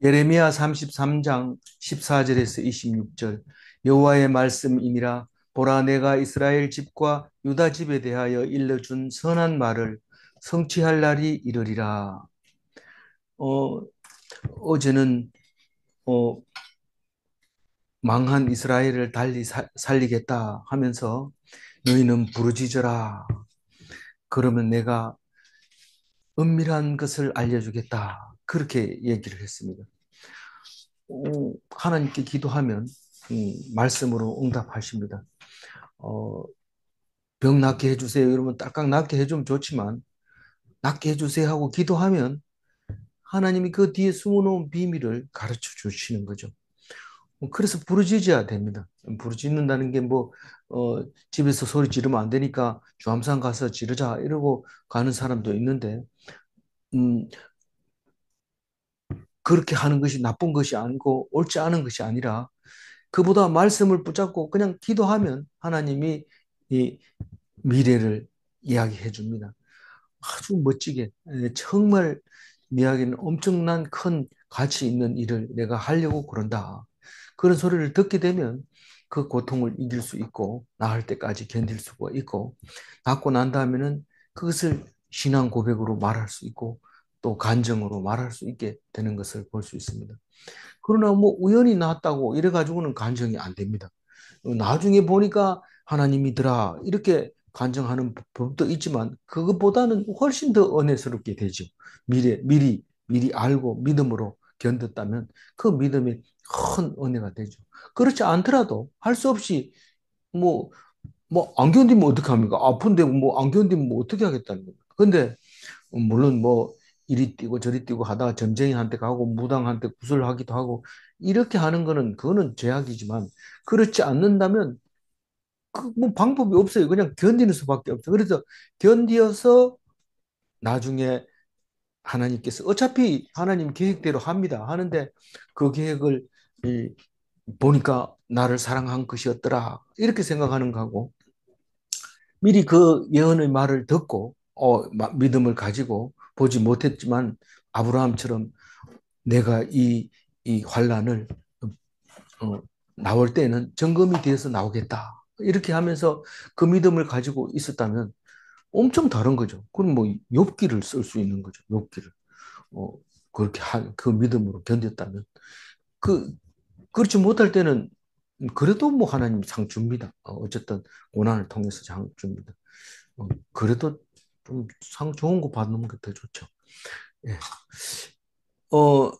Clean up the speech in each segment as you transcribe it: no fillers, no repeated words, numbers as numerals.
예레미야 33장 14절에서 26절. 여호와의 말씀이니라. 보라, 내가 이스라엘 집과 유다 집에 대하여 일러준 선한 말을 성취할 날이 이르리라. 어, 어제는 어, 망한 이스라엘을 달리 살리겠다 하면서 너희는 부르짖어라. 그러면 내가 은밀한 것을 알려주겠다. 그렇게 얘기를 했습니다. 하나님께 기도하면 말씀으로 응답하십니다. 어, 병 낫게 해주세요. 이러면 딱딱 낫게 해주면 좋지만 낫게 해주세요 하고 기도하면 하나님이 그 뒤에 숨어놓은 비밀을 가르쳐 주시는 거죠. 그래서 부르짖어야 됩니다. 부르짖는다는 게 집에서 소리 지르면 안 되니까 주암산 가서 지르자 이러고 가는 사람도 있는데, 음, 그렇게 하는 것이 나쁜 것이 아니고 옳지 않은 것이 아니라 그보다 말씀을 붙잡고 그냥 기도하면 하나님이 이 미래를 이야기해 줍니다. 아주 멋지게, 정말 네 이야기는 엄청난 큰 가치 있는 일을 내가 하려고 그런다. 그런 소리를 듣게 되면 그 고통을 이길 수 있고 나을 때까지 견딜 수가 있고, 낫고 난 다음에는 그것을 신앙 고백으로 말할 수 있고 또 간증으로 말할 수 있게 되는 것을 볼 수 있습니다. 그러나 우연히 나았다고 이래 가지고는 간증이 안 됩니다. 나중에 보니까 하나님이더라 이렇게 간증하는 법도 있지만 그것보다는 훨씬 더 은혜스럽게 되죠. 미리 알고 믿음으로 견뎠다면 그 믿음이 큰 은혜가 되죠. 그렇지 않더라도 할 수 없이 뭐 안 견디면 어떡합니까? 아픈데 안 견디면 어떻게 하겠다는 겁니까? 근데 물론 이리 뛰고 저리 뛰고 하다가 점쟁이한테 가고 무당한테 구슬하기도 하고 이렇게 하는 거는 그거는 죄악이지만, 그렇지 않는다면 방법이 없어요. 그냥 견디는 수밖에 없어요. 그래서 견디어서 나중에 하나님께서 어차피 하나님 계획대로 합니다. 하는데 그 계획을 이, 보니까 나를 사랑한 것이었더라. 이렇게 생각하는 거하고, 미리 그 예언의 말을 듣고 믿음을 가지고 보지 못했지만 아브라함처럼 내가 이 환란을 어, 나올 때는 점검이 돼서 나오겠다. 이렇게 하면서 그 믿음을 가지고 있었다면 엄청 다른 거죠. 그럼 욥기를 쓸 수 있는 거죠. 욥기를. 어, 그렇게 그 믿음으로 견뎠다면. 그, 그렇지 못할 때는 그래도 하나님 상 줍니다. 어쨌든 고난을 통해서 상 줍니다. 그래도 좀 상 좋은 거 받는 게 더 좋죠. 예. 어,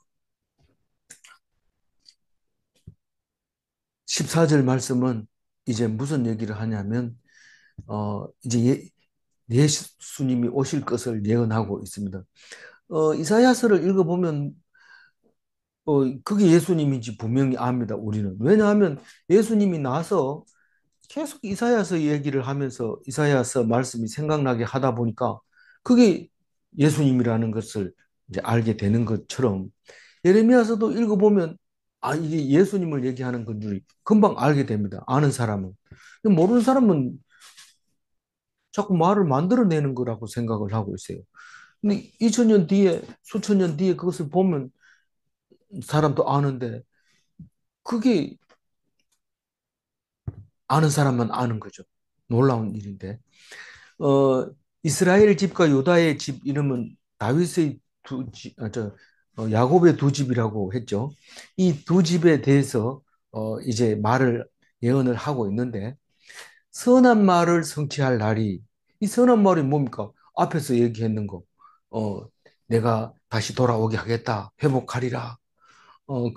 14절 말씀은 이제 무슨 얘기를 하냐면, 이제 예수님이 오실 것을 예언하고 있습니다. 이사야서를 읽어보면, 그게 예수님인지 분명히 압니다, 우리는. 왜냐하면 예수님이 나서 계속 이사야서 얘기를 하면서 이사야서 말씀이 생각나게 하다 보니까 그게 예수님이라는 것을 이제 알게 되는 것처럼 예레미야서도 읽어보면 이게 예수님을 얘기하는 건지 금방 알게 됩니다. 아는 사람은. 모르는 사람은 자꾸 말을 만들어내는 거라고 생각을 하고 있어요. 근데 2000년 뒤에, 수천 년 뒤에 그것을 보면 사람도 아는데 그게 아는 사람만 아는 거죠. 놀라운 일인데. 어, 이스라엘 집과 유다의 집 이름은 다윗의 야곱의 두 집이라고 했죠. 이 두 집에 대해서 이제 예언을 하고 있는데, 선한 말을 성취할 날이, 이 선한 말이 뭡니까? 앞에서 얘기했는 거. 어, 내가 다시 돌아오게 하겠다. 회복하리라.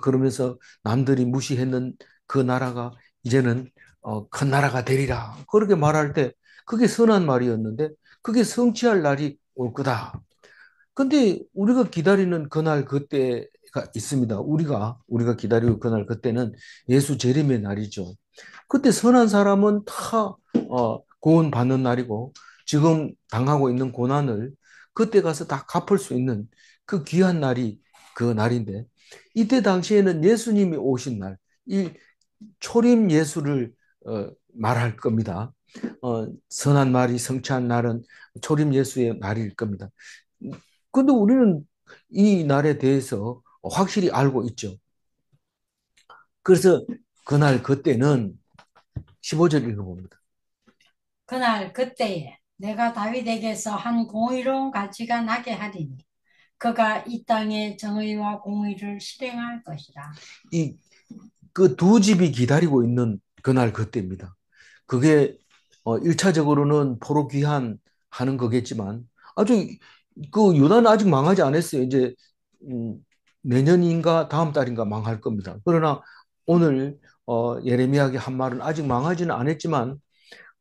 그러면서 남들이 무시했는 그 나라가 이제는 큰 나라가 되리라. 그렇게 말할 때 그게 선한 말이었는데 그게 성취할 날이 올 거다. 근데 우리가 기다리는 그날 그때가 있습니다. 우리가 기다리고 그날 그때는 예수 재림의 날이죠. 그때 선한 사람은 다 구원받는 날이고 지금 당하고 있는 고난을 그때 가서 다 갚을 수 있는 그 귀한 날이 그 날인데, 이때 당시에는 예수님이 오신 날, 이 초림 예수를 말할 겁니다. 선한 말이 성취한 날은 초림 예수의 날일 겁니다. 근데 우리는 이 날에 대해서 확실히 알고 있죠. 그래서 그날 그때는 15절 읽어봅니다. 그날 그때에 내가 다윗에게서 한 공의로운 가치가 나게 하리니 그가 이 땅에 정의와 공의를 실행할 것이라. 이 그 두 집이 기다리고 있는 그날 그때입니다. 그게 1차적으로는 포로 귀환하는 거겠지만 아주 그 유다는 아직 망하지 않았어요. 이제 음, 내년인가 다음 달인가 망할 겁니다. 그러나 오늘 예레미야의 한 말은 아직 망하지는 않았지만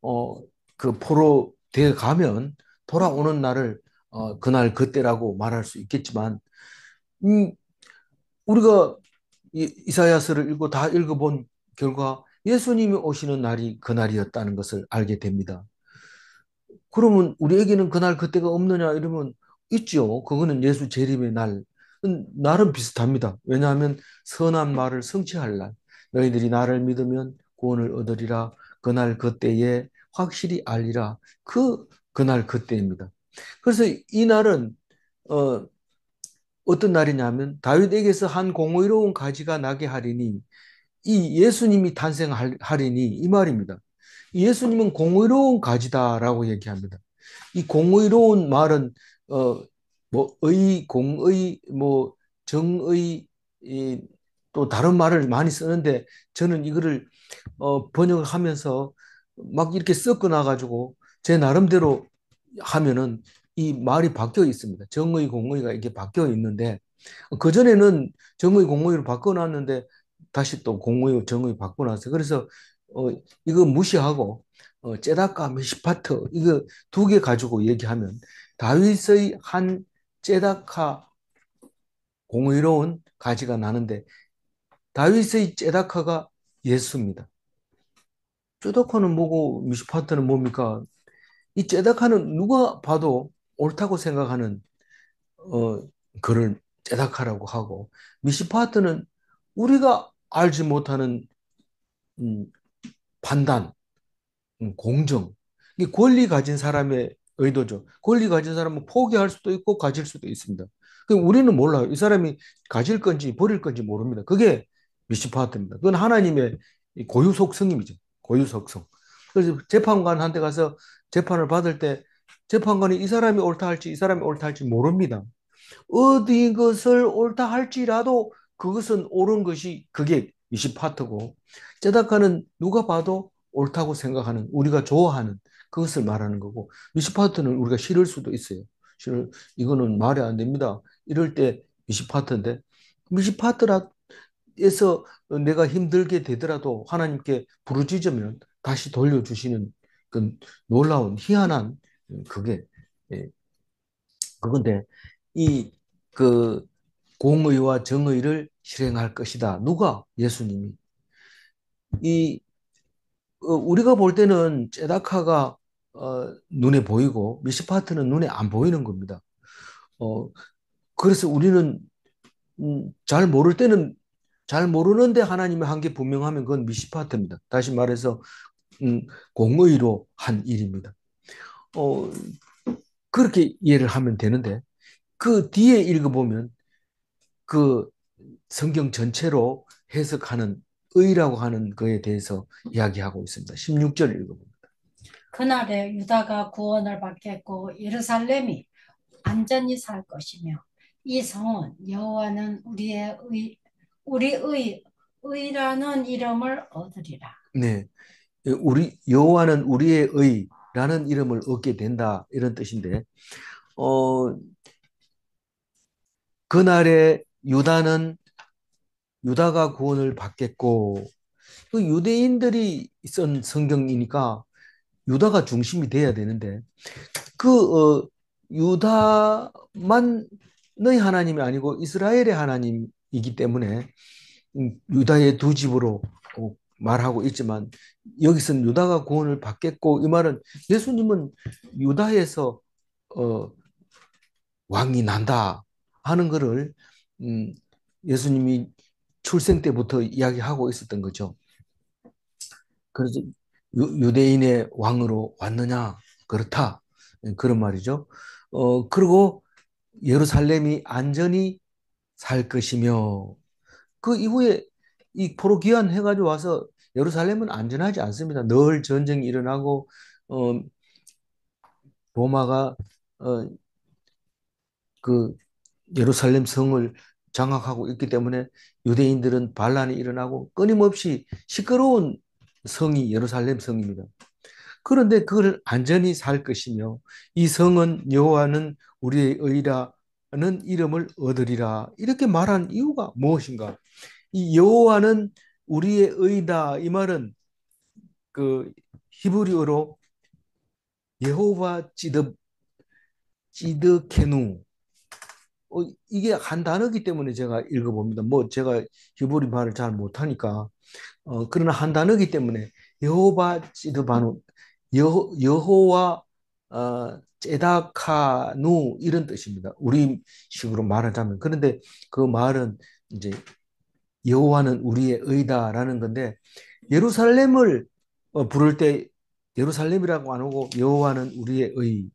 어, 그 포로 돼 가면 돌아오는 날을 그날 그때라고 말할 수 있겠지만 음, 우리가 이사야서를 읽고 다 읽어본 결과 예수님이 오시는 날이 그날이었다는 것을 알게 됩니다. 그러면 우리에게는 그날 그때가 없느냐 이러면 있죠. 그거는 예수 재림의 날. 날은 비슷합니다. 왜냐하면 선한 말을 성취할 날. 너희들이 나를 믿으면 구원을 얻으리라. 그날 그때에 확실히 알리라. 그날 그때입니다. 그래서 이 날은 어, 어떤 날이냐면 다윗에게서 한 공의로운 가지가 나게 하리니 이 예수님이 탄생하리니 이 말입니다. 예수님은 공의로운 가지다라고 얘기합니다. 이 공의로운 말은 어 뭐 공의, 뭐 정의 또 다른 말을 많이 쓰는데 저는 이거를 번역을 하면서 막 이렇게 섞어 놔가지고 제 나름대로 하면은 이 말이 바뀌어 있습니다. 정의, 공의가 이게 바뀌어 있는데 그전에는 정의, 공의로 바꿔놨는데 다시 또 공의, 정의 바꿔놨어요. 그래서 어, 이거 무시하고 제다카 미시파트 이거 두 개 가지고 얘기하면 다윗의 한 제다카 공의로운 가지가 나는데 다윗의 제다카가 예수입니다. 제다카는 뭐고 미시파트는 뭡니까? 이 제다카는 누가 봐도 옳다고 생각하는 어, 그를 제다카라고 하고 미시파트는 우리가 알지 못하는 음, 판단, 공정, 이 권리 가진 사람의 의도죠. 권리 가진 사람은 포기할 수도 있고 가질 수도 있습니다. 우리는 몰라요. 이 사람이 가질 건지 버릴 건지 모릅니다. 그게 미시파트입니다. 그건 하나님의 고유 속성입니다. 고유 속성. 그래서 재판관한테 가서 재판을 받을 때 재판관이 이 사람이 옳다 할지 이 사람이 옳다 할지 모릅니다. 어디 것을 옳다 할지라도 그것은 옳은 것이 그게 미시파트고 제다카는 누가 봐도 옳다고 생각하는 우리가 좋아하는 그것을 말하는 거고 미시파트는 우리가 싫을 수도 있어요. 싫을 이거는 말이 안 됩니다. 이럴 때 미시파트인데 미시파트라 에서 내가 힘들게 되더라도 하나님께 부르짖으면 다시 돌려주시는 그 놀라운 희한한 그게 예, 그건데 이 그 공의와 정의를 실행할 것이다. 누가? 예수님이. 이 우리가 볼 때는 제다카가 눈에 보이고 미시파트는 눈에 안 보이는 겁니다. 어, 그래서 우리는 잘 모를 때는 잘 모르는데 하나님의 한계 분명하면 그건 미시파트입니다. 다시 말해서 음, 공의로 한 일입니다. 어, 그렇게 이해를 하면 되는데 그 뒤에 읽어보면 그 성경 전체로 해석하는 의라고 하는 거에 대해서 이야기하고 있습니다. 16절 읽어봅니다. 그날에 유다가 구원을 받겠고 예루살렘이 안전히 살 것이며 이 성은 여호와는 우리의 의라는 이름을 얻으리라. 네, 우리 여호와는 우리의 의라는 이름을 얻게 된다 이런 뜻인데, 어, 그날에 유다가 구원을 받겠고 그 유대인들이 쓴 성경이니까 유다가 중심이 돼야 되는데 유다만의 하나님이 아니고 이스라엘의 하나님이기 때문에 유다의 두 집으로 말하고 있지만 여기서는 유다가 구원을 받겠고 이 말은 예수님은 유다에서 어, 왕이 난다 하는 것을 음, 예수님이 출생 때부터 이야기하고 있었던 거죠. 그래서 유대인의 왕으로 왔느냐? 그렇다. 그런 말이죠. 그리고 예루살렘이 안전히 살 것이며 그 이후에 이 포로 귀환해가지고 와서 예루살렘은 안전하지 않습니다. 늘 전쟁이 일어나고 어, 로마가 어, 그 예루살렘 성을 장악하고 있기 때문에 유대인들은 반란이 일어나고 끊임없이 시끄러운 성이 예루살렘 성입니다. 그런데 그걸 안전히 살 것이며 이 성은 여호와는 우리의 의라는 이름을 얻으리라 이렇게 말한 이유가 무엇인가? 이 여호와는 우리의 의다 이 말은 그 히브리어로 예호바 찌드케누 이게 한 단어기 때문에 제가 읽어봅니다. 뭐 제가 히브리 말을 잘 못하니까 그러나 한 단어기 때문에 여호바 찌드바누 여호와 제다카누 이런 뜻입니다. 우리식으로 말하자면 그런데 그 말은 이제 여호와는 우리의 의다라는 건데 예루살렘을 부를 때 예루살렘이라고 안 하고 여호와는 우리의 의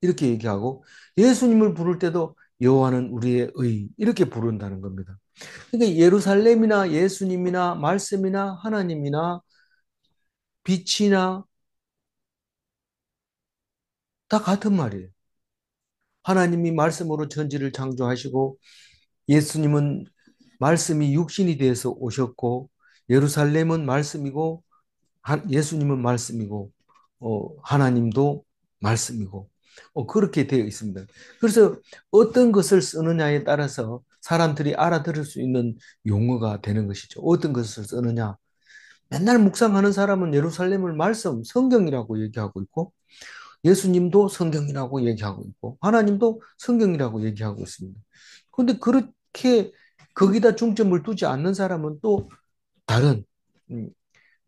이렇게 얘기하고 예수님을 부를 때도 여호와는 우리의 의 이렇게 부른다는 겁니다. 그러니까 예루살렘이나 예수님이나 말씀이나 하나님이나 빛이나 다 같은 말이에요. 하나님이 말씀으로 천지를 창조하시고 예수님은 말씀이 육신이 되어서 오셨고 예루살렘은 말씀이고 예수님은 말씀이고 하나님도 말씀이고 그렇게 되어 있습니다. 그래서 어떤 것을 쓰느냐에 따라서 사람들이 알아들을 수 있는 용어가 되는 것이죠. 어떤 것을 쓰느냐. 맨날 묵상하는 사람은 예루살렘을 말씀, 성경이라고 얘기하고 있고 예수님도 성경이라고 얘기하고 있고 하나님도 성경이라고 얘기하고 있습니다. 그런데 그렇게 거기다 중점을 두지 않는 사람은 또 다른 음,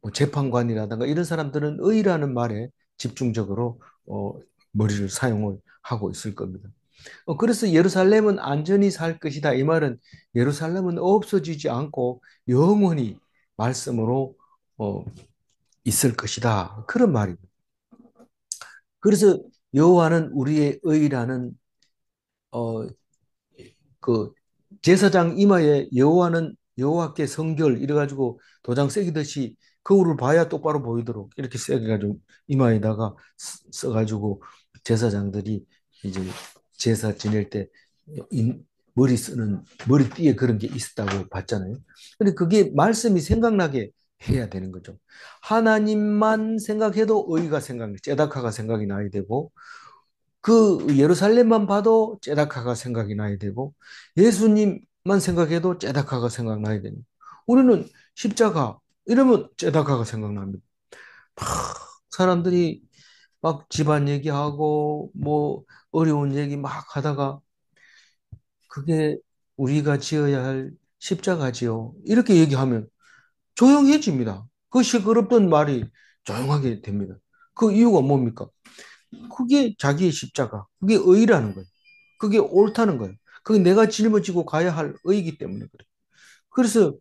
뭐 재판관이라든가 이런 사람들은 의라는 말에 집중적으로 머리를 사용을 하고 있을 겁니다. 그래서 예루살렘은 안전히 살 것이다. 이 말은 예루살렘은 없어지지 않고 영원히 말씀으로 어, 있을 것이다. 그런 말입니다. 그래서 여호와는 우리의 의라는 어, 그 제사장 이마에 여호와는 여호와께 성결 이래가지고 도장 새기듯이 거울을 봐야 똑바로 보이도록 이렇게 새겨가지고 이마에다가 써가지고 제사장들이 이제 제사 지낼 때 머리 쓰는 머리띠에 그런 게 있었다고 봤잖아요. 근데 그게 말씀이 생각나게 해야 되는 거죠. 하나님만 생각해도 의가 생각나, 제다카가 생각이 나야 되고 그 예루살렘만 봐도 제다카가 생각이 나야 되고 예수님만 생각해도 제다카가 생각나야 됩니다. 우리는 십자가 이러면 제다카가 생각납니다. 막 사람들이 막 집안 얘기하고 뭐 어려운 얘기 막 하다가 그게 우리가 지어야 할 십자가지요. 이렇게 얘기하면 조용해집니다. 그 시끄럽던 말이 조용하게 됩니다. 그 이유가 뭡니까? 그게 자기의 십자가, 그게 의라는 거예요. 그게 옳다는 거예요. 그게 내가 짊어지고 가야 할 의이기 때문에 그래요. 그래서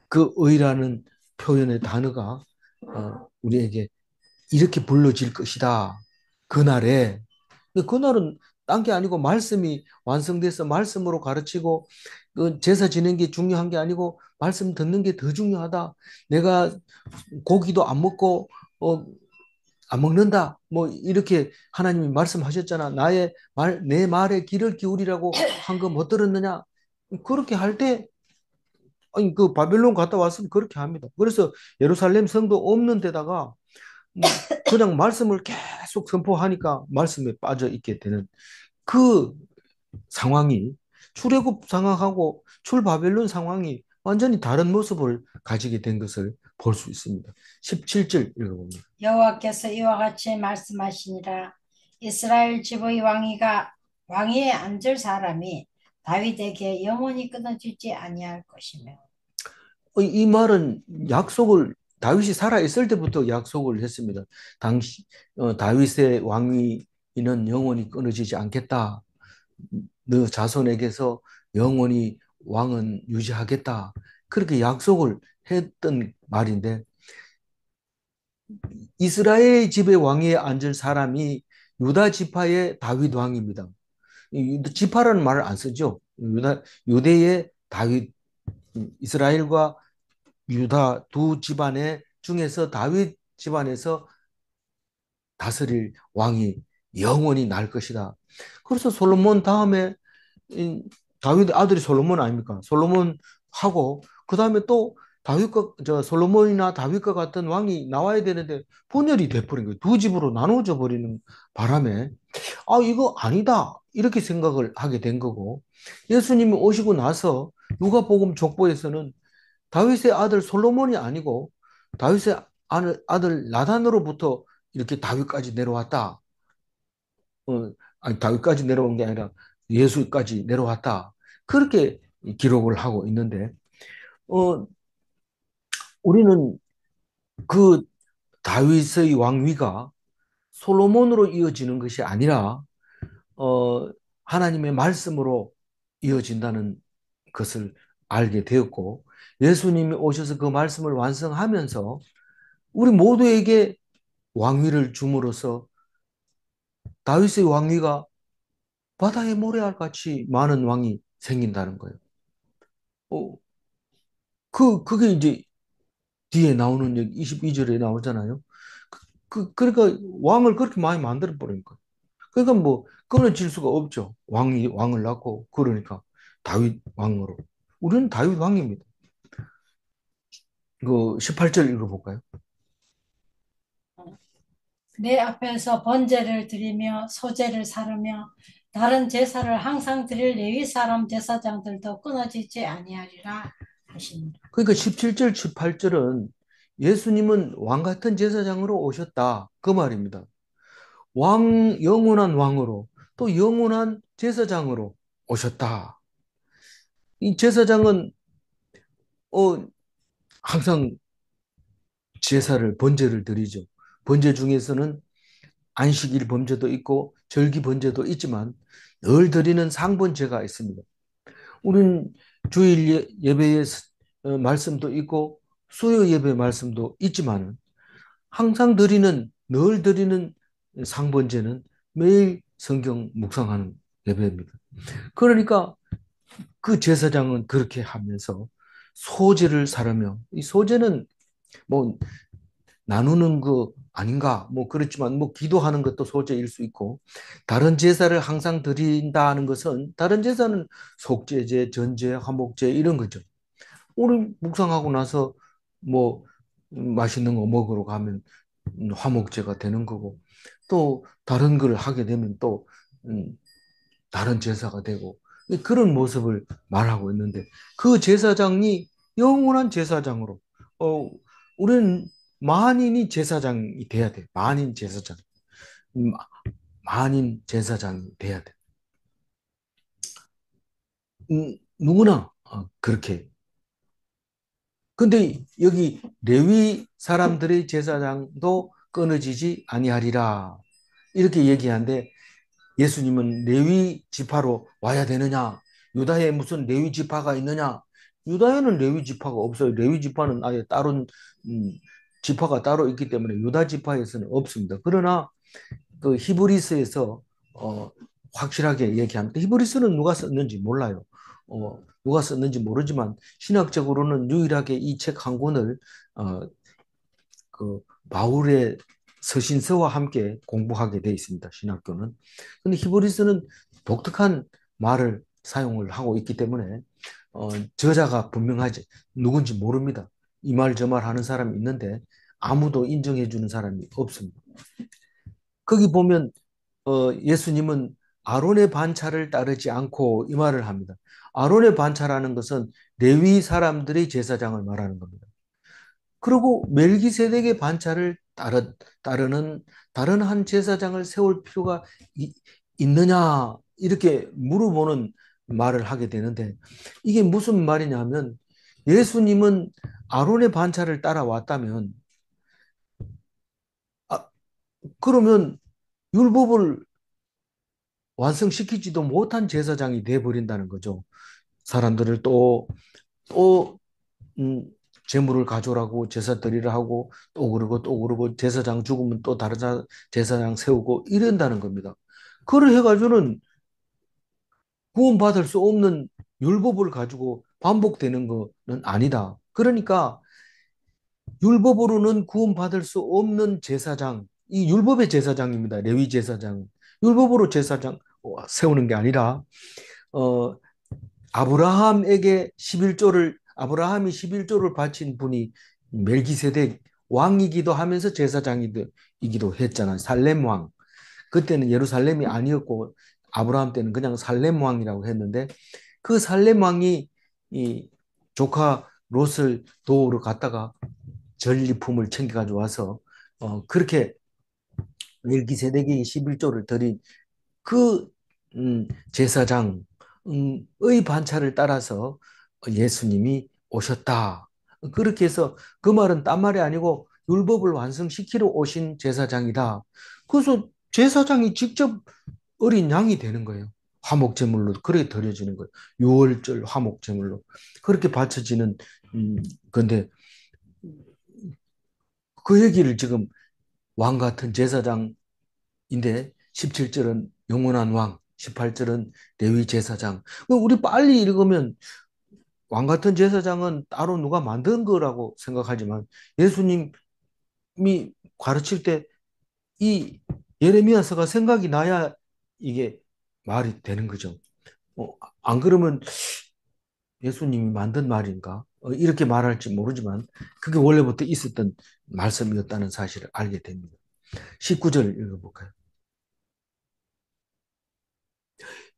그 의라는 표현의 단어가 우리에게 이렇게 불러질 것이다. 그날에 그날은 딴 게 아니고 말씀이 완성돼서 말씀으로 가르치고 그 제사 지낸 게 중요한 게 아니고 말씀 듣는 게 더 중요하다. 내가 고기도 안 먹고 안 먹는다. 뭐 이렇게 하나님이 말씀하셨잖아. 내 말에 귀를 기울이라고 한 거 못 들었느냐? 그렇게 할 때, 아니 그 바벨론 갔다 왔으면 그렇게 합니다. 그래서 예루살렘 성도 없는 데다가 그냥 말씀을 계속 선포하니까 말씀에 빠져 있게 되는 그 상황이 출애굽 상황하고 출바벨론 상황이 완전히 다른 모습을 가지게 된 것을 볼 수 있습니다. 17절 읽어봅니다. 여호와께서 이와 같이 말씀하시니라. 이스라엘 집의 왕위에 앉을 사람이 다윗에게 영원히 끊어지지 아니할 것이며. 이 말은 약속을 다윗이 살아 있을 때부터 약속을 했습니다. 다윗의 왕위는 영원히 끊어지지 않겠다. 너 자손에게서 영원히 왕은 유지하겠다. 그렇게 약속을 했던 말인데 이스라엘 집의 왕위에 앉을 사람이 유다 지파의 다윗 왕입니다. 지파라는 말을 안 쓰죠. 유대의 다윗, 이스라엘과 유다 두 집안의 중에서 다윗 집안에서 다스릴 왕이 영원히 날 것이다. 그래서 솔로몬 다음에 다윗 아들이 솔로몬 아닙니까? 솔로몬 하고 그 다음에 또 다윗과 저 솔로몬이나 다윗과 같은 왕이 나와야 되는데 분열이 돼버린 거예요. 두 집으로 나눠져 버리는 바람에 아 이거 아니다 이렇게 생각을 하게 된 거고 예수님이 오시고 나서 누가복음 족보에서는 다윗의 아들 솔로몬이 아니고 다윗의 아들 나단으로부터 이렇게 다윗까지 내려왔다. 아니, 다윗까지 내려온 게 아니라 예수까지 내려왔다. 그렇게 기록을 하고 있는데, 어, 우리는 그 다윗의 왕위가 솔로몬으로 이어지는 것이 아니라, 어, 하나님의 말씀으로 이어진다는 것을 알게 되었고, 예수님이 오셔서 그 말씀을 완성하면서 우리 모두에게 왕위를 줌으로써 다윗의 왕위가 바다의 모래알 같이 많은 왕이 생긴다는 거예요. 어, 그게 이제 뒤에 나오는 얘기 22절에 나오잖아요. 그러니까 왕을 그렇게 많이 만들어 버린 거예요. 그러니까 뭐 끊어질 수가 없죠. 왕을 낳고 그러니까 다윗 왕으로. 우리는 다윗 왕입니다. 그 18절 읽어볼까요? 내 앞에서 번제를 드리며 소제를 사르며 다른 제사를 항상 드릴 레위 사람 제사장들도 끊어지지 아니하리라 하시니라. 그러니까 17절, 18절은 예수님은 왕 같은 제사장으로 오셨다. 그 말입니다. 영원한 왕으로 또 영원한 제사장으로 오셨다. 이 제사장은 어, 항상 번제를 드리죠. 번제 중에서는 안식일 번제도 있고 절기 번제도 있지만 늘 드리는 상번제가 있습니다. 우리는 주일 예배의 말씀도 있고 수요 예배 말씀도 있지만 항상 늘 드리는 상번제는 매일 성경 묵상하는 예배입니다. 그러니까 그 제사장은 그렇게 하면서 소제를 사르며 이 소제는 뭐 나누는 거 아닌가 뭐 그렇지만 뭐 기도하는 것도 소제일 수 있고 다른 제사를 항상 드린다는 것은 다른 제사는 속죄제, 전제, 화목제 이런 거죠. 오늘 묵상하고 나서 뭐 맛있는 거 먹으러 가면 화목제가 되는 거고 또 다른 걸 하게 되면 또 음, 다른 제사가 되고 그런 모습을 말하고 있는데 그 제사장이 영원한 제사장으로 어, 우리는 만인이 제사장이 돼야 돼. 만인 제사장. 음, 만인 제사장이 돼야 돼. 누구나 그렇게. 근데 여기 레위 사람들의 제사장도 끊어지지 아니하리라. 이렇게 얘기하는데 예수님은 레위 지파로 와야 되느냐? 유다에 무슨 레위 지파가 있느냐? 유다에는 레위 지파가 없어요. 레위 지파는 아예 다른 음, 지파가 따로 있기 때문에 유다 지파에서는 없습니다. 그러나 그 히브리서에서 어, 확실하게 얘기합니다. 히브리서는 누가 썼는지 몰라요. 누가 썼는지 모르지만 신학적으로는 유일하게 이 책 한 권을 어, 그 바울의 서신서와 함께 공부하게 돼 있습니다. 신학교는. 근데 히브리서는 독특한 말을 사용을 하고 있기 때문에 저자가 분명하지 누군지 모릅니다. 이 말 저 말 하는 사람이 있는데 아무도 인정해 주는 사람이 없습니다. 거기 보면 예수님은 아론의 반차를 따르지 않고 이 말을 합니다. 아론의 반차라는 것은 레위 사람들의 제사장을 말하는 겁니다. 그리고 멜기세덱의 반차를 따르는 다른 한 제사장을 세울 필요가 있느냐 이렇게 물어보는 말을 하게 되는데 이게 무슨 말이냐면 예수님은 아론의 반차를 따라왔다면 아, 그러면 율법을 완성시키지도 못한 제사장이 돼 버린다는 거죠. 사람들을 또 음, 재물을 가져오라고 제사 드리라 하고 또 그러고 제사장 죽으면 또 다른 제사장 세우고 이런다는 겁니다. 그걸 해가지고는 구원받을 수 없는 율법을 가지고 반복되는 것은 아니다. 그러니까 율법으로는 구원받을 수 없는 제사장, 이 율법의 제사장입니다. 레위 제사장. 율법으로 제사장 세우는 게 아니라 어, 아브라함에게 11조를 아브라함이 11조를 바친 분이 멜기세덱 왕이기도 하면서 제사장이기도 했잖아요. 살렘 왕. 그때는 예루살렘이 아니었고 아브라함 때는 그냥 살렘 왕이라고 했는데 그 살렘 왕이 이 조카 롯을 도우러 갔다가 전리품을 챙겨가지고 와서 그렇게 멜기세덱이 11조를 드린 그 제사장의 반차를 따라서 예수님이 오셨다. 그렇게 해서 그 말은 딴 말이 아니고 율법을 완성시키러 오신 제사장이다. 그래서 제사장이 직접 어린 양이 되는 거예요. 화목제물로 그렇게 드려지는 거예요. 유월절 화목제물로 그렇게 바쳐지는 건데 그 얘기를 지금 왕 같은 제사장인데 17절은 영원한 왕, 18절은 레위 제사장. 우리 빨리 읽으면 왕 같은 제사장은 따로 누가 만든 거라고 생각하지만 예수님이 가르칠 때 이 예레미야서가 생각이 나야 이게 말이 되는 거죠. 안 그러면 예수님이 만든 말인가? 이렇게 말할지 모르지만 그게 원래부터 있었던 말씀이었다는 사실을 알게 됩니다. 19절 읽어볼까요?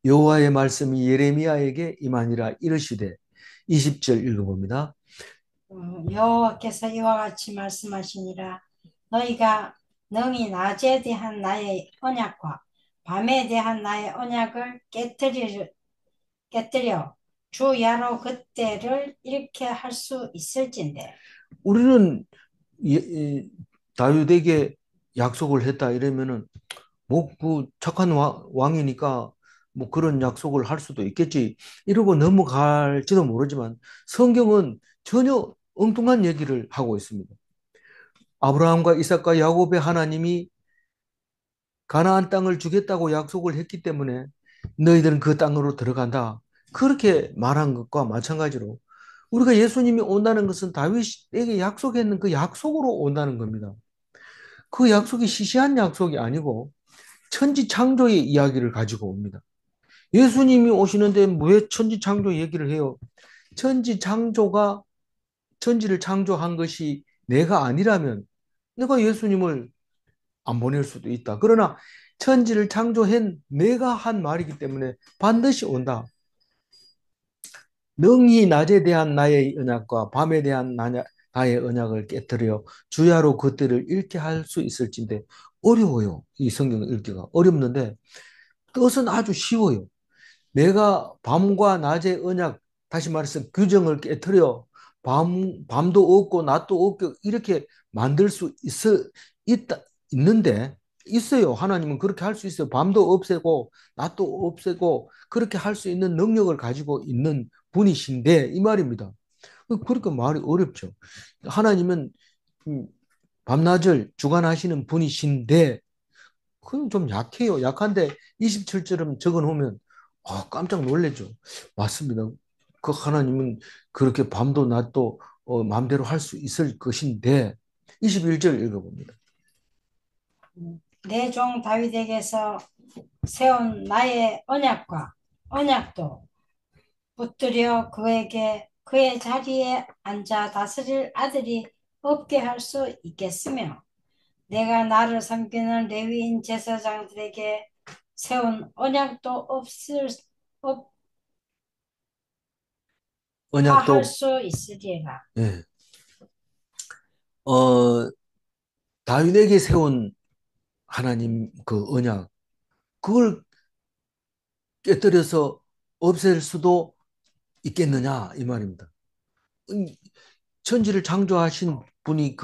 여호와의 말씀이 예레미야에게 임하니라 이르시되 20절 읽어봅니다. 여호와께서 이와 같이 말씀하시니라. 너희가 능히 낮에 대한 나의 언약과 밤에 대한 나의 언약을 깨뜨려 주야로 그때를 잃게 할 수 있을진데. 우리는 다윗에게 약속을 했다 이러면은 뭐 그 착한 왕이니까 뭐 그런 약속을 할 수도 있겠지 이러고 넘어갈지도 모르지만 성경은 전혀 엉뚱한 얘기를 하고 있습니다. 아브라함과 이삭과 야곱의 하나님이 가나안 땅을 주겠다고 약속을 했기 때문에 너희들은 그 땅으로 들어간다. 그렇게 말한 것과 마찬가지로 우리가 예수님이 온다는 것은 다윗에게 약속했는 그 약속으로 온다는 겁니다. 그 약속이 시시한 약속이 아니고 천지 창조의 이야기를 가지고 옵니다. 예수님이 오시는데 왜 천지 창조 얘기를 해요? 천지 창조가 천지를 창조한 것이 내가 아니라면 내가 예수님을 안 보낼 수도 있다. 그러나 천지를 창조한 내가 한 말이기 때문에 반드시 온다. 능히 낮에 대한 나의 언약과 밤에 대한 나의 언약을 깨뜨려 주야로 그때를 잃게 할 수 있을진데 어려워요. 이 성경 읽기가 어렵는데 뜻은 아주 쉬워요. 내가 밤과 낮의 언약, 다시 말해서 규정을 깨뜨려 밤도 없고 낮도 없고 이렇게 만들 수 있는데 있어요. 하나님은 그렇게 할 수 있어요. 밤도 없애고 낮도 없애고 그렇게 할 수 있는 능력을 가지고 있는 분이신데 이 말입니다. 그러니까 말이 어렵죠. 하나님은 음, 밤낮을 주관하시는 분이신데 그건 좀 약해요. 약한데 27절은 적어 놓으면 깜짝 놀래죠. 맞습니다. 그 하나님은 그렇게 밤도 낮도 마음대로 할 수 있을 것인데 21절 읽어봅니다. 내 종 다윗에게서 세운 나의 언약도 붙들여 그에게 그의 자리에 앉아 다스릴 아들이 없게 할 수 있겠으며 내가 나를 섬기는 레위인 제사장들에게 세운 언약도 없다 할 언약도 수 있으리라. 예. 어, 다윗에게 세운 하나님 그 언약 그걸 깨뜨려서 없앨 수도 있겠느냐 이 말입니다. 천지를 창조하신 분이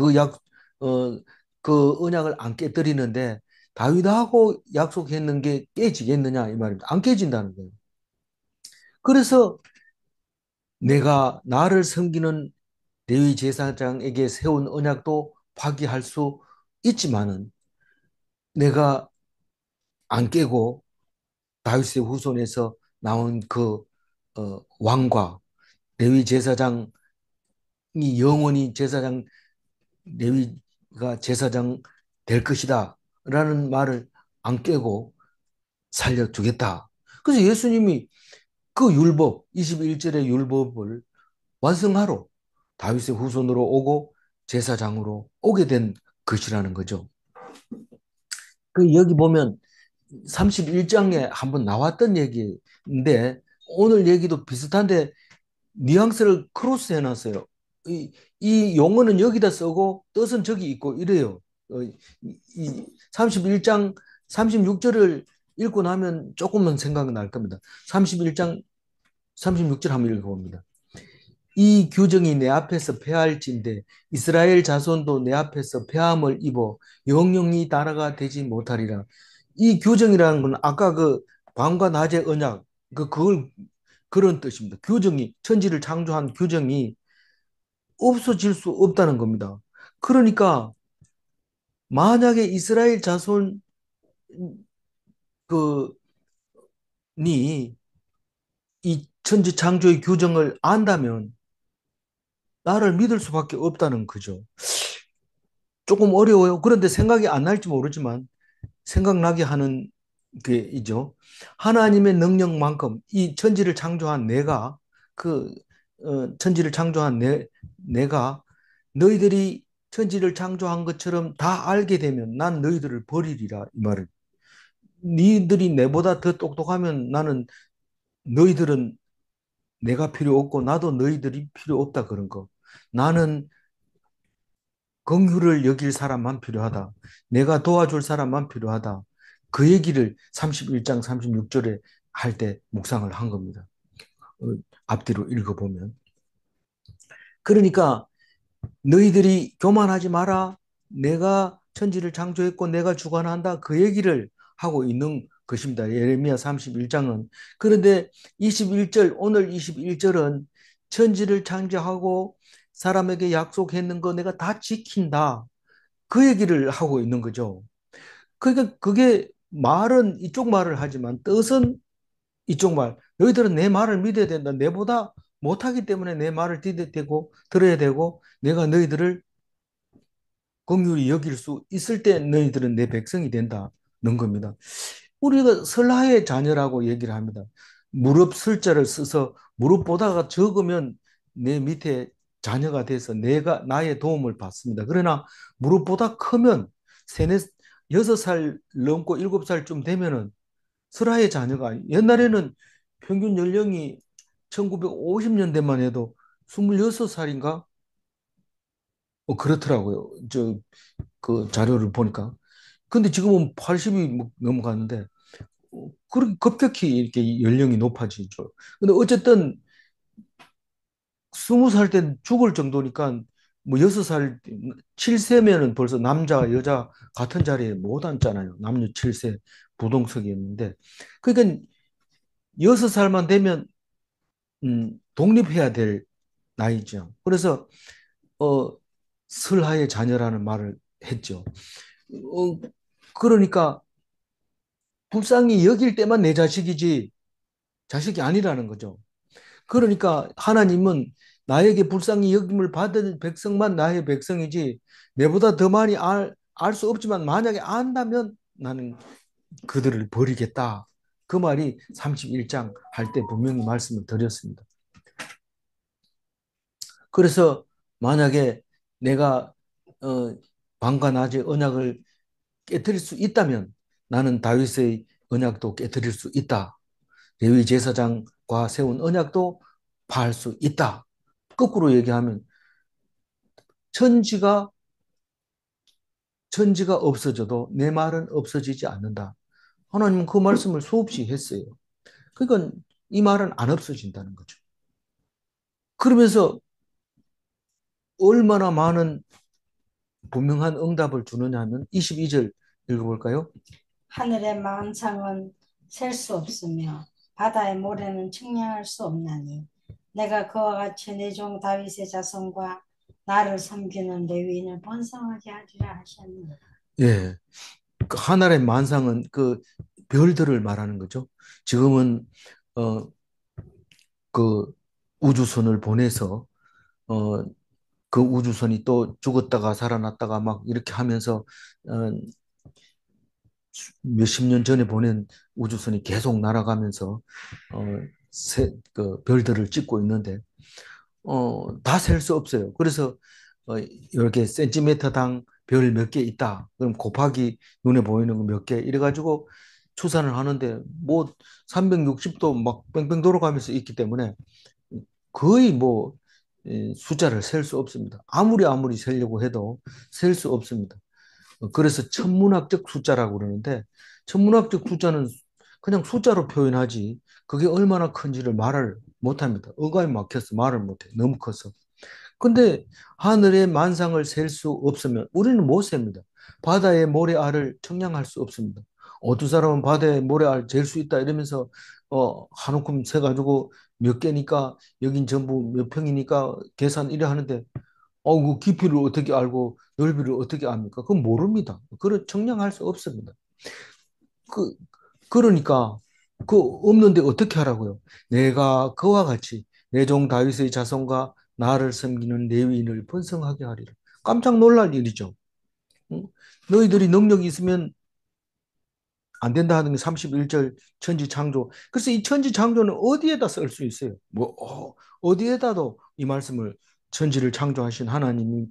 그 언약을 안 깨뜨리는데 다윗하고 약속했는 게 깨지겠느냐 이 말입니다. 안 깨진다는 거예요. 그래서 내가 나를 섬기는 레위 제사장에게 세운 언약도 파기할 수 있지만은 내가 안 깨고 다윗의 후손에서 나온 그 왕과 레위 제사장이 영원히 제사장 레위가 제사장 될 것이다 라는 말을 안 깨고 살려두겠다. 그래서 예수님이 그 율법 21절의 율법을 완성하러 다윗의 후손으로 오고 제사장으로 오게 된 것이라는 거죠. 그 여기 보면 31장에 한번 나왔던 얘기인데 오늘 얘기도 비슷한데 뉘앙스를 크로스 해놨어요. 이 용어는 여기다 쓰고 뜻은 저기 있고 이래요. 이 31장 36절을 읽고 나면 조금은 생각날 겁니다. 31장 36절 한번 읽어봅니다. 이 규정이 내 앞에서 패할진대 이스라엘 자손도 내 앞에서 패함을 입어 영영이 나라가 되지 못하리라. 이 규정이라는 건 아까 그 밤과 낮의 언약 그걸 그런 뜻입니다. 규정이 천지를 창조한 규정이 없어질 수 없다는 겁니다. 그러니까 만약에 이스라엘 자손 그니 이 천지 창조의 규정을 안다면 나를 믿을 수밖에 없다는 거죠. 조금 어려워요. 그런데 생각이 안 날지 모르지만 생각나게 하는 게이죠. 하나님의 능력만큼 이 천지를 창조한 내가 그 천지를 창조한 내가 너희들이 천지를 창조한 것처럼 다 알게 되면 난 너희들을 버리리라 이 말을. 니들이 내보다 더 똑똑하면 나는 너희들은 내가 필요 없고 나도 너희들이 필요 없다 그런 거. 나는 긍휼을 여길 사람만 필요하다. 내가 도와줄 사람만 필요하다. 그 얘기를 31장 36절에 할 때 묵상을 한 겁니다. 앞뒤로 읽어보면. 그러니까 너희들이 교만하지 마라. 내가 천지를 창조했고 내가 주관한다. 그 얘기를 하고 있는 것입니다. 예레미야 31장은. 그런데 21절, 오늘 21절은 천지를 창조하고 사람에게 약속했는 거 내가 다 지킨다. 그 얘기를 하고 있는 거죠. 그러니까 그게 말은 이쪽 말을 하지만 뜻은 이쪽 말. 너희들은 내 말을 믿어야 된다. 내보다 못하기 때문에 내 말을 들어야 되고 내가 너희들을 긍휼히 여길 수 있을 때 너희들은 내 백성이 된다는 겁니다. 우리가 설하의 자녀라고 얘기를 합니다. 무릎 설자를 써서 무릎보다가 적으면 내 밑에 자녀가 돼서 내가 나의 도움을 받습니다. 그러나 무릎보다 크면 세네 여섯 살 넘고 일곱 살쯤 되면은 설하의 자녀가 옛날에는 평균 연령이 1950년대만 해도 26살인가? 그렇더라고요. 그 자료를 보니까. 근데 지금은 80이 넘어갔는데 그렇게 급격히 이렇게 연령이 높아지죠. 근데 어쨌든 20살 때 죽을 정도니까 뭐 6살, 7세면은 벌써 남자, 여자 같은 자리에 못 앉잖아요. 남녀 7세 부동석이었는데. 그러니까 6살만 되면 독립해야 될 나이죠. 그래서 어, 설하의 자녀라는 말을 했죠. 어, 그러니까 불쌍히 여길 때만 내 자식이지 자식이 아니라는 거죠. 그러니까 하나님은 나에게 불쌍히 여김을 받은 백성만 나의 백성이지 내보다 더 많이 알 수 없지만 만약에 안다면 나는 그들을 버리겠다. 그 말이 31장 할 때 분명히 말씀을 드렸습니다. 그래서 만약에 내가 밤과 낮의 언약을 깨뜨릴 수 있다면 나는 다윗의 언약도 깨뜨릴 수 있다. 레위 제사장과 세운 언약도 파할 수 있다. 거꾸로 얘기하면 천지가 천지가 없어져도 내 말은 없어지지 않는다. 하나님은 그 말씀을 수없이 했어요. 그러니까 이 말은 안 없어진다는 거죠. 그러면서 얼마나 많은 분명한 응답을 주느냐 하면 22절 읽어볼까요? 하늘의 만상은 셀 수 없으며 바다의 모래는 측량할 수 없나니 내가 그와 같이 내 종 다윗의 자손과 나를 섬기는 레위인을 번성하게 하리라 하셨느니라. 예. 그 하늘의 만상은 그 별들을 말하는 거죠. 지금은 어, 그 우주선을 보내서 어, 그 우주선이 또 죽었다가 살아났다가 막 이렇게 하면서 어, 몇십 년 전에 보낸 우주선이 계속 날아가면서 어, 그 별들을 찍고 있는데 다 셀 수 없어요. 그래서 이렇게 센티미터당 별 몇 개 있다. 그럼 곱하기 눈에 보이는 거 몇 개 이래가지고 추산을 하는데 뭐 360도 막 뺑뺑 돌아가면서 있기 때문에 거의 뭐 숫자를 셀 수 없습니다. 아무리 세려고 해도 셀 수 없습니다. 그래서 천문학적 숫자라고 그러는데 천문학적 숫자는 그냥 숫자로 표현하지 그게 얼마나 큰지를 말을 못합니다. 어감이 막혀서 말을 못해. 너무 커서. 근데 하늘의 만상을 셀 수 없으면 우리는 못 셉니다. 바다의 모래알을 청량할 수 없습니다. 어떤 사람은 바다의 모래알 잴 수 있다 이러면서 한 움큼 세가지고 몇 개니까 여긴 전부 몇 평이니까 계산 이래 하는데 그 깊이를 어떻게 알고 넓이를 어떻게 압니까? 그건 모릅니다. 그걸 청량할 수 없습니다. 그, 그러니까 그 없는데 어떻게 하라고요? 내가 그와 같이 내 종 다윗의 자손과 나를 섬기는 레위인을 번성하게 하리라. 깜짝 놀랄 일이죠. 응? 너희들이 능력이 있으면 안 된다 하는 게 31절 천지 창조. 그래서 이 천지 창조는 어디에다 쓸 수 있어요? 뭐 어디에다도 이 말씀을 천지를 창조하신 하나님을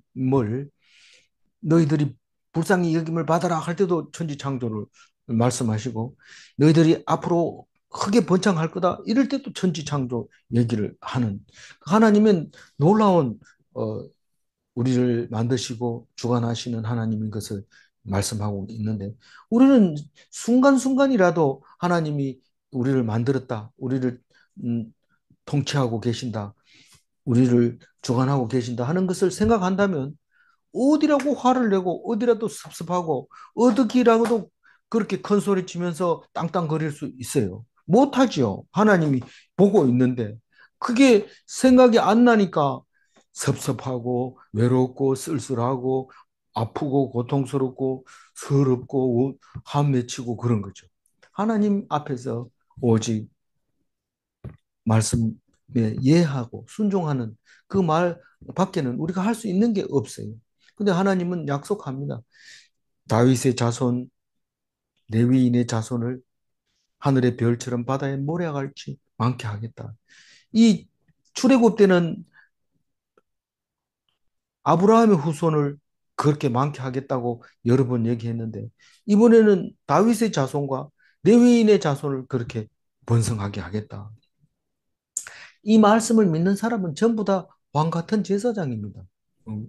너희들이 불쌍히 여김을 받아라 할 때도 천지 창조를 말씀하시고 너희들이 앞으로 크게 번창할 거다 이럴 때도 천지 창조 얘기를 하는 하나님은 놀라운 어, 우리를 만드시고 주관하시는 하나님인 것을 말씀하고 있는데 우리는 순간순간이라도 하나님이 우리를 만들었다 우리를 음, 통치하고 계신다 우리를 주관하고 계신다 하는 것을 생각한다면 어디라고 화를 내고 어디라도 섭섭하고 어디라도 그렇게 큰 소리 치면서 땅땅거릴 수 있어요. 못하지요. 하나님이 보고 있는데 그게 생각이 안 나니까 섭섭하고 외롭고 쓸쓸하고 아프고 고통스럽고 서럽고 한 맺히고 그런 거죠. 하나님 앞에서 오직 말씀에 예하고 순종하는 그 말 밖에는 우리가 할 수 있는 게 없어요. 근데 하나님은 약속합니다. 다윗의 자손, 레위인의 자손을 하늘의 별처럼 바다의 모래같이 많게 하겠다. 이 출애굽 때는 아브라함의 후손을 그렇게 많게 하겠다고 여러 번 얘기했는데 이번에는 다윗의 자손과 레위인의 자손을 그렇게 번성하게 하겠다. 이 말씀을 믿는 사람은 전부 다 왕 같은 제사장입니다. 음,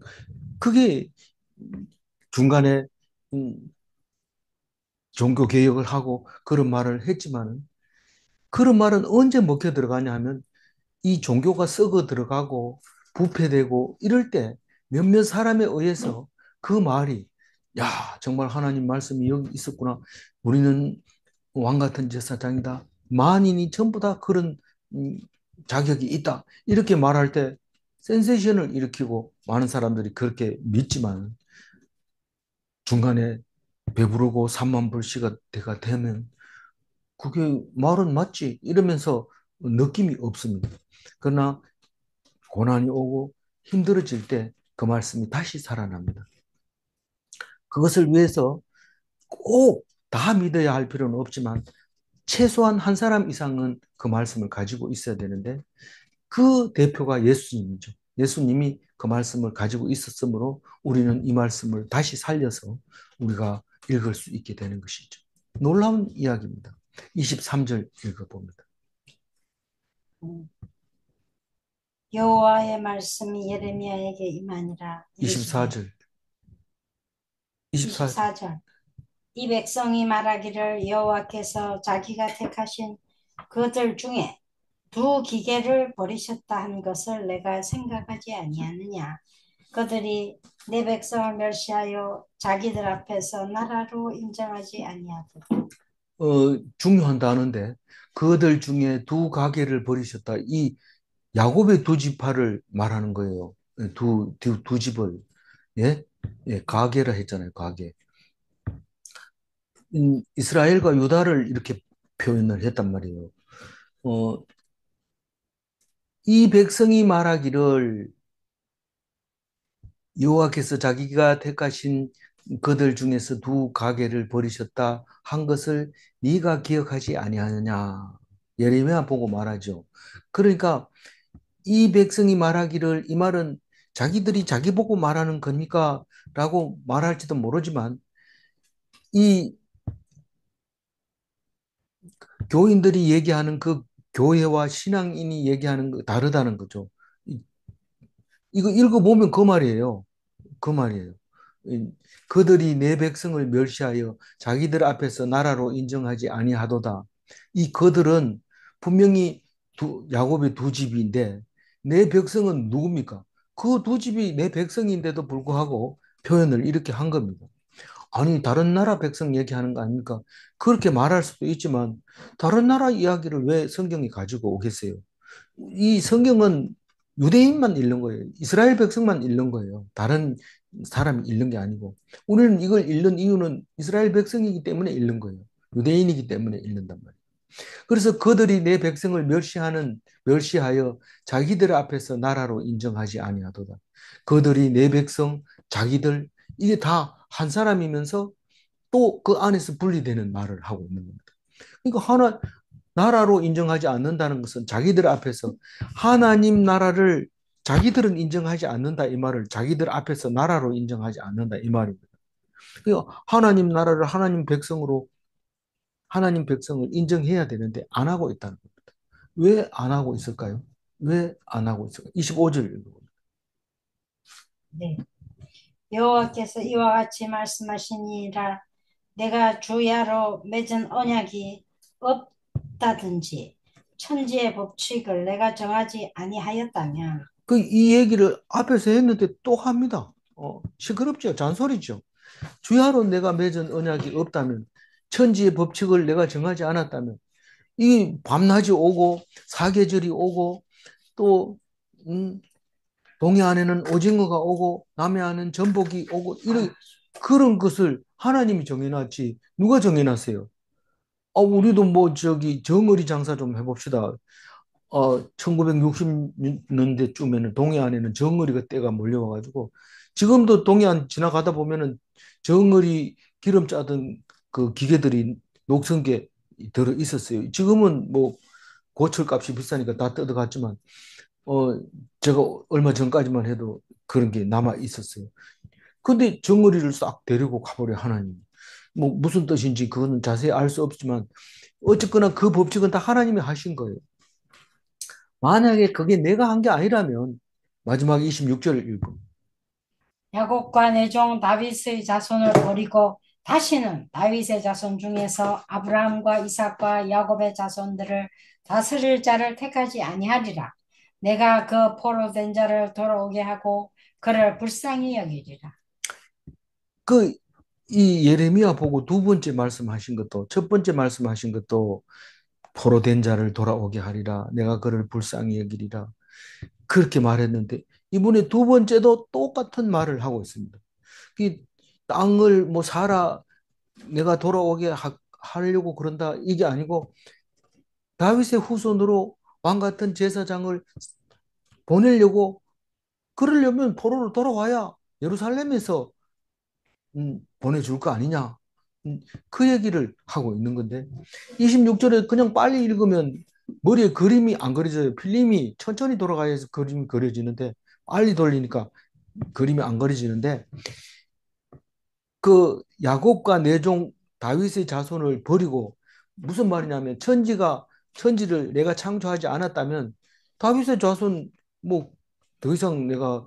그게 중간에 음, 종교 개혁을 하고 그런 말을 했지만은 그런 말은 언제 먹혀 들어가냐 하면 이 종교가 썩어 들어가고 부패되고 이럴 때 몇몇 사람에 의해서 그 말이 야, 정말 하나님 말씀이 여기 있었구나. 우리는 왕 같은 제사장이다. 만인이 전부 다 그런 음, 자격이 있다. 이렇게 말할 때 센세이션을 일으키고 많은 사람들이 그렇게 믿지만 중간에 배부르고 산만불씨가 되면 그게 말은 맞지 이러면서 느낌이 없습니다. 그러나 고난이 오고 힘들어질 때 그 말씀이 다시 살아납니다. 그것을 위해서 꼭 다 믿어야 할 필요는 없지만 최소한 한 사람 이상은 그 말씀을 가지고 있어야 되는데 그 대표가 예수님이죠. 예수님이 그 말씀을 가지고 있었으므로 우리는 이 말씀을 다시 살려서 우리가 읽을 수 있게 되는 것이죠. 놀라운 이야기입니다. 23절 읽어봅니다. 음. 여호와의 말씀이 예레미야에게 임하니라 이르시되 24절. 24절. 24절 이 백성이 말하기를 여호와께서 자기가 택하신 그들 중에 두 기계를 버리셨다 한 것을 내가 생각하지 아니하느냐. 그들이 내 백성을 멸시하여 자기들 앞에서 나라로 인정하지 아니하도다. 중요한 단어인데 그들 중에 두 가게를 버리셨다. 이 야곱의 두 지파를 말하는 거예요. 두 집을. 예? 예, 가게라 했잖아요. 가게. 이스라엘과 유다를 이렇게 표현을 했단 말이에요. 어, 이 백성이 말하기를 여호와께서 자기가 택하신 그들 중에서 두 가게를 버리셨다 한 것을 네가 기억하지 아니하느냐. 예레미야 보고 말하죠. 그러니까 이 백성이 말하기를 이 말은 자기들이 자기 보고 말하는 겁니까? 라고 말할지도 모르지만 이 교인들이 얘기하는 그 교회와 신앙인이 얘기하는 거 다르다는 거죠. 이거 읽어보면 그 말이에요. 그 말이에요. 그들이 내 백성을 멸시하여 자기들 앞에서 나라로 인정하지 아니하도다. 이 그들은 분명히 야곱의 두 집인데 내 백성은 누굽니까? 그 두 집이 내 백성인데도 불구하고 표현을 이렇게 한 겁니다. 아니, 다른 나라 백성 얘기하는 거 아닙니까? 그렇게 말할 수도 있지만 다른 나라 이야기를 왜 성경이 가지고 오겠어요? 이 성경은 유대인만 읽는 거예요. 이스라엘 백성만 읽는 거예요. 다른 사람이 읽는 게 아니고. 우리는 이걸 읽는 이유는 이스라엘 백성이기 때문에 읽는 거예요. 유대인이기 때문에 읽는단 말이에요. 그래서 그들이 내 백성을 멸시하여 자기들 앞에서 나라로 인정하지 아니하도다. 그들이 내 백성, 자기들 이게 다 한 사람이면서 또 그 안에서 분리되는 말을 하고 있는 겁니다. 그러니까 나라로 인정하지 않는다는 것은 자기들 앞에서 하나님 나라를 자기들은 인정하지 않는다 이 말을 자기들 앞에서 나라로 인정하지 않는다 이 말입니다. 그러니까 하나님 나라를 하나님 백성을 인정해야 되는데 안 하고 있다는 겁니다. 왜 안 하고 있을까요? 왜 안 하고 있을까요? 25절 읽어봅니다. 네. 여호와께서 이와 같이 말씀하시니라. 내가 주야로 맺은 언약이 없다든지 천지의 법칙을 내가 정하지 아니하였다면 이 얘기를 앞에서 했는데 또 합니다. 시끄럽죠? 잔소리죠? 주야로 내가 맺은 언약이 없다면 천지의 법칙을 내가 정하지 않았다면 이 밤낮이 오고 사계절이 오고 또 동해안에는 오징어가 오고 남해안은 전복이 오고 이런 그런 것을 하나님이 정해놨지 누가 정해놨어요? 우리도 뭐 저기 정어리 장사 좀 해봅시다. 1960년대쯤에는 동해안에는 정어리가 때가 몰려와가지고 지금도 동해안 지나가다 보면은 정어리 기름 짜던 그 기계들이 녹성게 들어 있었어요. 지금은 뭐 고철값이 비싸니까 다 뜯어갔지만 어 제가 얼마 전까지만 해도 그런 게 남아 있었어요. 근데 정어리를 싹 데리고 가버려 하나님. 뭐 무슨 뜻인지 그거는 자세히 알 수 없지만 어쨌거나 그 법칙은 다 하나님이 하신 거예요. 만약에 그게 내가 한 게 아니라면 마지막 26절을 읽고 야곱과 내 종 다윗의 자손을 버리고 다시는 다윗의 자손 중에서 아브라함과 이삭과 야곱의 자손들을 다스릴 자를 택하지 아니하리라. 내가 그 포로된 자를 돌아오게 하고 그를 불쌍히 여기리라. 그 이 예레미야 보고 두 번째 말씀하신 것도 첫 번째 말씀하신 것도 포로된 자를 돌아오게 하리라 내가 그를 불쌍히 여기리라 그렇게 말했는데 이번에 두 번째도 똑같은 말을 하고 있습니다. 이 땅을 뭐 사라 내가 돌아오게 하려고 그런다 이게 아니고 다윗의 후손으로 왕 같은 제사장을 보내려고 그러려면 포로로 돌아와야 예루살렘에서 보내줄 거 아니냐. 그 얘기를 하고 있는 건데 26절에 그냥 빨리 읽으면 머리에 그림이 안 그려져요. 필름이 천천히 돌아가야 해서 그림이 그려지는데 빨리 돌리니까 그림이 안 그려지는데 그 야곱과 내종 다윗의 자손을 버리고 무슨 말이냐면 천지를 내가 창조하지 않았다면 다윗의 자손 뭐 더 이상 내가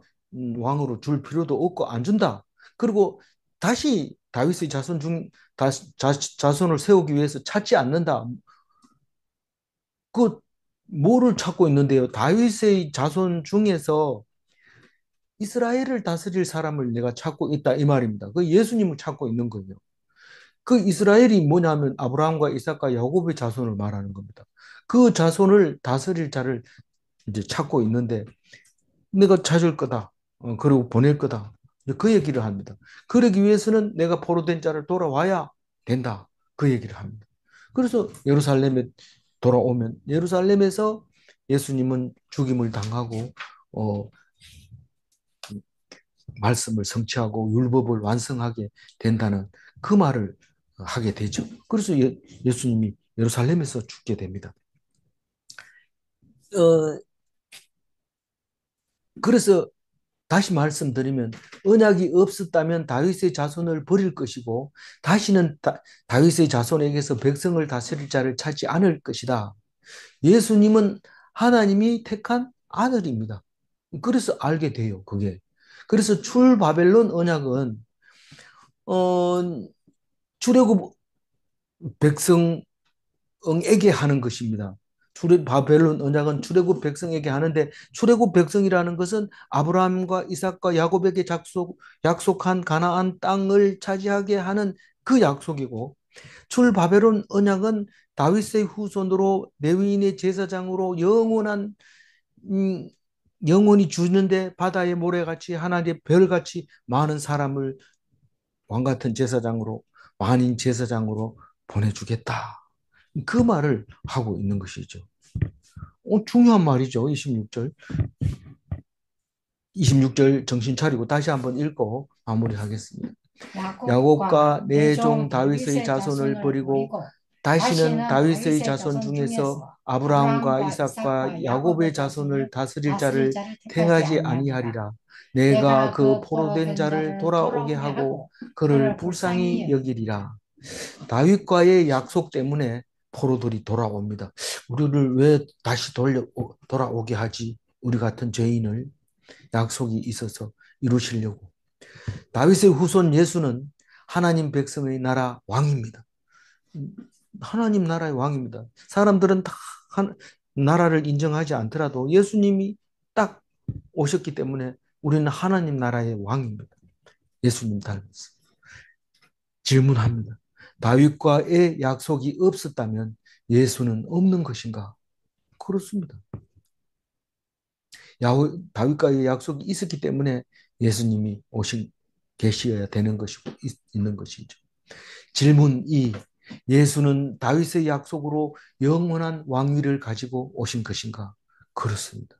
왕으로 줄 필요도 없고 안 준다. 그리고 다시 다윗의 자손을 세우기 위해서 찾지 않는다. 그 뭐를 찾고 있는데요? 다윗의 자손 중에서 이스라엘을 다스릴 사람을 내가 찾고 있다 이 말입니다. 그 예수님을 찾고 있는 거예요. 그 이스라엘이 뭐냐면 아브라함과 이삭과 야곱의 자손을 말하는 겁니다. 그 자손을 다스릴 자를 이제 찾고 있는데 내가 찾을 거다. 그리고 보낼 거다. 그 얘기를 합니다. 그러기 위해서는 내가 포로된 자를 돌아와야 된다. 그 얘기를 합니다. 그래서 예루살렘에 돌아오면 예루살렘에서 예수님은 죽임을 당하고 어, 말씀을 성취하고 율법을 완성하게 된다는 그 말을 하게 되죠. 그래서 예수님이 예루살렘에서 죽게 됩니다. 어, 그래서 다시 말씀드리면 언약이 없었다면 다윗의 자손을 버릴 것이고 다시는 다윗의 자손에게서 백성을 다스릴 자를 찾지 않을 것이다. 예수님은 하나님이 택한 아들입니다. 그래서 알게 돼요, 그게. 그래서 출바벨론 언약은 어, 출애굽 백성에게 하는 것입니다. 바벨론 언약은 출애굽 백성에게 하는데 출애굽 백성이라는 것은 아브라함과 이삭과 야곱에게 약속한 가나안 땅을 차지하게 하는 그 약속이고 출바벨론 언약은 다윗의 후손으로 레위인의 제사장으로 음, 영원히 주는데 바다의 모래같이 하나님의 별같이 많은 사람을 왕 같은 제사장으로 완인 제사장으로 보내주겠다. 그 말을 하고 있는 것이죠. 중요한 말이죠. 26절. 26절 정신 차리고 다시 한번 읽고 마무리하겠습니다. 야곱과 내 종 다윗의 자손을 버리고 다시는 다윗의 자손 중에서 아브라함과 이삭과 야곱의 자손을 다스릴 자를 택하지 아니하리라. 내가 그 포로된 자를 돌아오게 하고 그를 불쌍히 여기리라. 다윗과의 약속 때문에 포로들이 돌아옵니다. 우리를 왜 다시 돌아오게 하지? 우리 같은 죄인을 약속이 있어서 이루시려고. 다윗의 후손 예수는 하나님 백성의 나라 왕입니다. 하나님 나라의 왕입니다. 사람들은 다 나라를 인정하지 않더라도 예수님이 딱 오셨기 때문에 우리는 하나님 나라의 왕입니다. 예수님 닮았어. 질문합니다. 다윗과의 약속이 없었다면 예수는 없는 것인가? 그렇습니다. 다윗과의 약속이 있었기 때문에 예수님이 계시어야 되는 것이고 있는 것이죠. 질문 2. 예수는 다윗의 약속으로 영원한 왕위를 가지고 오신 것인가? 그렇습니다.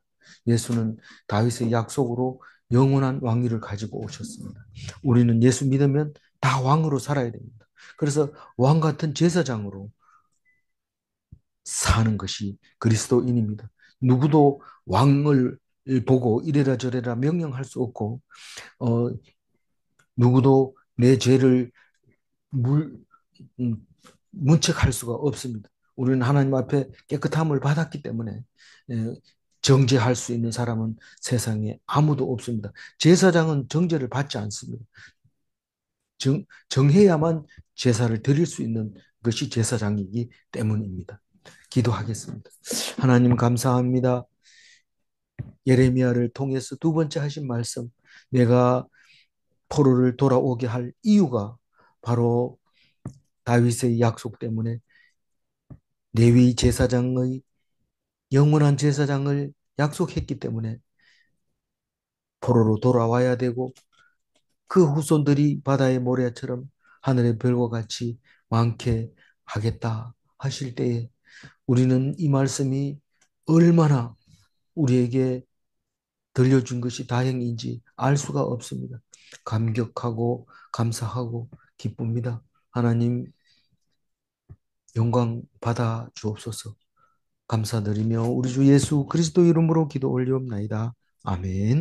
예수는 다윗의 약속으로 영원한 왕위를 가지고 오셨습니다. 우리는 예수 믿으면 다 왕으로 살아야 됩니다. 그래서 왕 같은 제사장으로 사는 것이 그리스도인입니다. 누구도 왕을 보고 이래라 저래라 명령할 수 없고 어, 누구도 내 죄를 물, 음, 문책할 수가 없습니다. 우리는 하나님 앞에 깨끗함을 받았기 때문에 정죄할 수 있는 사람은 세상에 아무도 없습니다. 제사장은 정죄를 받지 않습니다. 정해야만 제사를 드릴 수 있는 것이 제사장이기 때문입니다. 기도하겠습니다. 하나님 감사합니다. 예레미야를 통해서 두 번째 하신 말씀, 내가 포로를 돌아오게 할 이유가 바로 다윗의 약속 때문에 레위 제사장의 영원한 제사장을 약속했기 때문에 포로로 돌아와야 되고 그 후손들이 바다의 모래처럼 하늘의 별과 같이 많게 하겠다 하실 때에 우리는 이 말씀이 얼마나 우리에게 들려준 것이 다행인지 알 수가 없습니다. 감격하고 감사하고 기쁩니다. 하나님 영광 받아 주옵소서. 감사드리며 우리 주 예수 그리스도 이름으로 기도 올리옵나이다. 아멘.